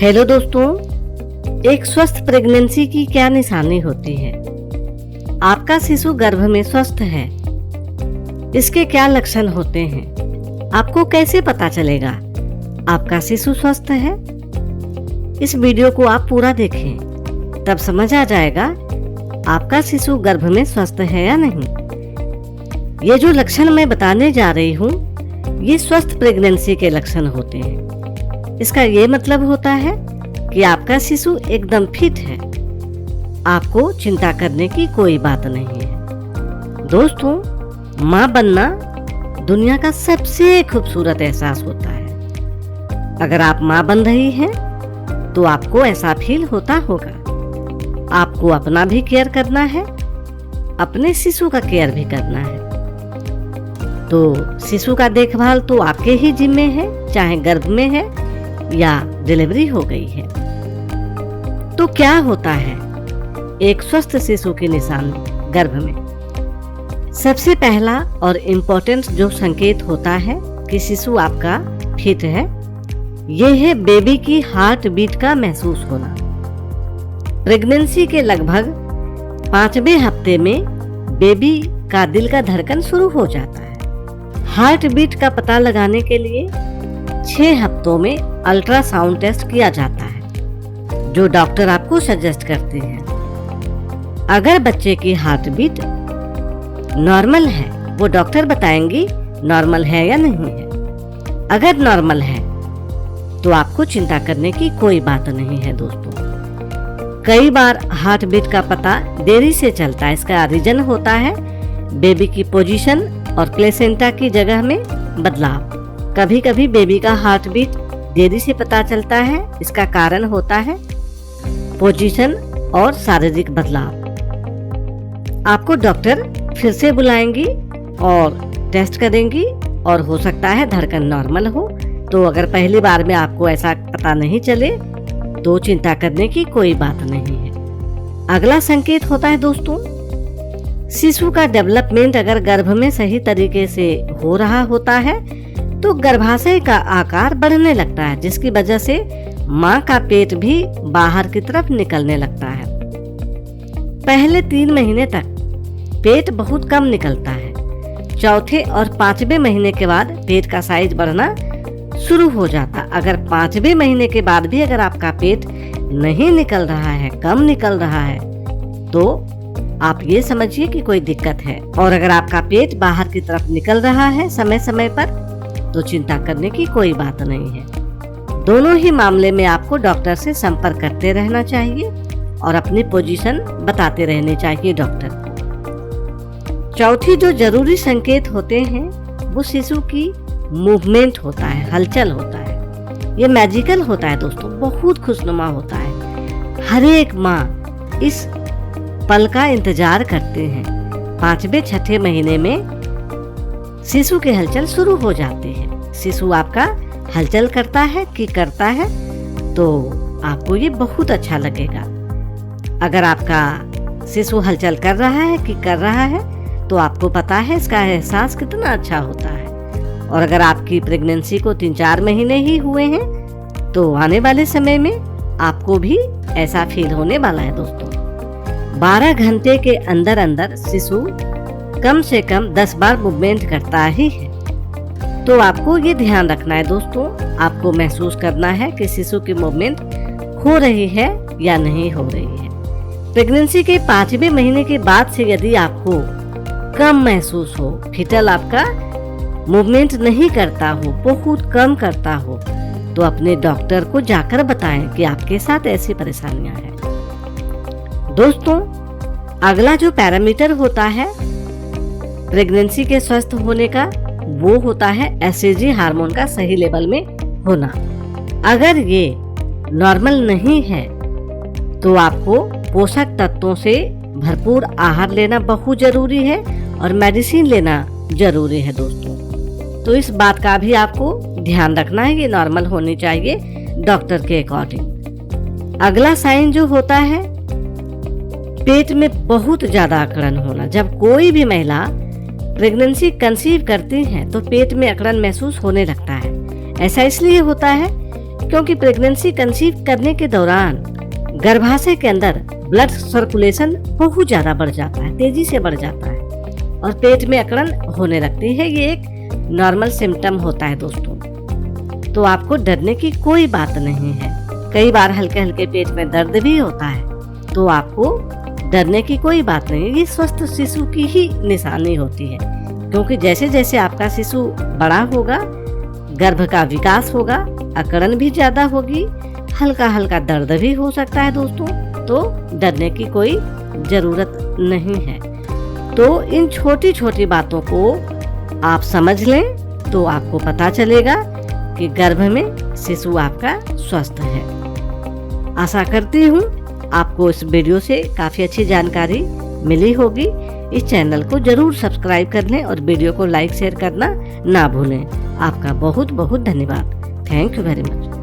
Hello दोस्तों, एक स्वस्थ प्रेगनेंसी की क्या निशानी होती है? आपका शिशु गर्भ में स्वस्थ है, इसके क्या लक्षण होते हैं? आपको कैसे पता चलेगा आपका शिशु स्वस्थ है? इस वीडियो को आप पूरा देखें, तब समझ आ जाएगा आपका शिशु गर्भ में स्वस्थ है या नहीं। ये जो लक्षण मैं बताने जा रही हूँ, ये स्वस्थ प्रेगनेंसी के लक्षण होते हैं। इसका ये मतलब होता है कि आपका शिशु एकदम फिट है, आपको चिंता करने की कोई बात नहीं है। दोस्तों, माँ बनना दुनिया का सबसे खूबसूरत एहसास होता है। अगर आप माँ बन रही हैं, तो आपको ऐसा फील होता होगा। आपको अपना भी केयर करना है, अपने शिशु का केयर भी करना है। तो शिशु का देखभाल तो आपके ही जिम्मे है, चाहे गर्भ में है या डिलीवरी हो गई है। तो क्या होता है एक स्वस्थ शिशु की निशानी गर्भ में? सबसे पहला और इम्पोर्टेंट जो संकेत होता है कि शिशु आपका फिट है, ये है बेबी की हार्ट बीट का महसूस होना। प्रेगनेंसी के लगभग 5वें हफ्ते में बेबी का दिल का धड़कन शुरू हो जाता है। हार्ट बीट का पता लगाने के लिए 6 हफ्तों में अल्ट्रासाउंड टेस्ट किया जाता है, जो डॉक्टर आपको सजेस्ट करते हैं। अगर बच्चे की हार्ट बीट नॉर्मल है, वो डॉक्टर बताएंगी नॉर्मल है या नहीं है। अगर नॉर्मल है तो आपको चिंता करने की कोई बात नहीं है। दोस्तों, कई बार हार्ट बीट का पता देरी से चलता है। इसका रीजन होता है बेबी की पोजीशन और प्लेसेंटा की जगह में बदलाव। कभी कभी बेबी का हार्ट बीट देरी से पता चलता है। इसका कारण होता है पोजीशन और शारीरिक बदलाव। आपको डॉक्टर फिर से बुलाएंगी और टेस्ट करेंगी, और हो सकता है धड़कन नॉर्मल हो। तो अगर पहली बार में आपको ऐसा पता नहीं चले, तो चिंता करने की कोई बात नहीं है। अगला संकेत होता है दोस्तों, शिशु का डेवलपमेंट अगर गर्भ में सही तरीके से हो रहा होता है, तो गर्भाशय का आकार बढ़ने लगता है, जिसकी वजह से माँ का पेट भी बाहर की तरफ निकलने लगता है। पहले 3 महीने तक पेट बहुत कम निकलता है। चौथे और 5वें महीने के बाद पेट का साइज बढ़ना शुरू हो जाता। अगर 5वें महीने के बाद भी अगर आपका पेट नहीं निकल रहा है, कम निकल रहा है, तो आप ये समझिए कि कोई दिक्कत है। और अगर आपका पेट बाहर की तरफ निकल रहा है समय समय पर, तो चिंता करने की कोई बात नहीं है। दोनों ही मामले में आपको डॉक्टर से संपर्क करते रहना चाहिए और अपनी पोजीशन बताते रहने चाहिए डॉक्टर को। चौथी जो जरूरी संकेत होते हैं, वो शिशु की मूवमेंट होता है, हलचल होता है। ये मैजिकल होता है दोस्तों, बहुत खुशनुमा होता है। हर एक माँ इस पल का इंतजार करते हैं। 5वें-6ठे महीने में शिशु के हलचल शुरू हो जाते हैं। शिशु आपका हलचल करता है कि करता है, तो आपको ये बहुत अच्छा लगेगा। अगर आपका शिशु हलचल कर रहा है कि कर रहा है, तो आपको पता है इसका एहसास कितना अच्छा होता है। और अगर आपकी प्रेगनेंसी को 3-4 महीने ही हुए हैं, तो आने वाले समय में आपको भी ऐसा फील होने वाला है दोस्तों। 12 घंटे के अंदर अंदर शिशु कम से कम 10 बार मूवमेंट करता ही है। तो आपको ये ध्यान रखना है दोस्तों, आपको महसूस करना है कि शिशु की मूवमेंट हो रही है या नहीं हो रही है। प्रेगनेंसी के 5वें महीने के बाद से यदि आपको कम महसूस हो, फीटल आपका मूवमेंट नहीं करता हो, बहुत कम करता हो, तो अपने डॉक्टर को जाकर बताएं कि आपके साथ ऐसी परेशानियां हैं। दोस्तों, अगला जो पैरामीटर होता है प्रेगनेंसी के स्वस्थ होने का, वो होता है एसएचजी हार्मोन का सही लेवल में होना। अगर ये नॉर्मल नहीं है, तो आपको पोषक तत्वों से भरपूर आहार लेना बहुत जरूरी है और मेडिसिन लेना जरूरी है दोस्तों। तो इस बात का भी आपको ध्यान रखना है, ये नॉर्मल होनी चाहिए डॉक्टर के अकॉर्डिंग। अगला साइन जो होता है, पेट में बहुत ज्यादा अकड़न होना। जब कोई भी महिला प्रेगनेंसी कंसीव करती हैं, तो पेट में अकड़न महसूस होने लगता है। ऐसा इसलिए होता है क्योंकि प्रेगनेंसी कंसीव करने के दौरान गर्भाशय के अंदर ब्लड सर्कुलेशन बहुत ज्यादा बढ़ जाता है, तेजी से बढ़ जाता है और पेट में अकड़न होने लगती है। ये एक नॉर्मल सिम्टम होता है दोस्तों, तो आपको डरने की कोई बात नहीं है। कई बार हल्के हल्के पेट में दर्द भी होता है, तो आपको डरने की कोई बात नहीं है। ये स्वस्थ शिशु की ही निशानी होती है, क्योंकि जैसे जैसे आपका शिशु बड़ा होगा, गर्भ का विकास होगा, अकड़न भी ज्यादा होगी, हल्का हल्का दर्द भी हो सकता है दोस्तों, तो डरने की कोई जरूरत नहीं है। तो इन छोटी छोटी बातों को आप समझ लें तो आपको पता चलेगा कि गर्भ में शिशु आपका स्वस्थ है। आशा करती हूँ आपको इस वीडियो से काफ़ी अच्छी जानकारी मिली होगी। इस चैनल को जरूर सब्सक्राइब कर लें और वीडियो को लाइक शेयर करना ना भूलें। आपका बहुत बहुत धन्यवाद। Thank you very much.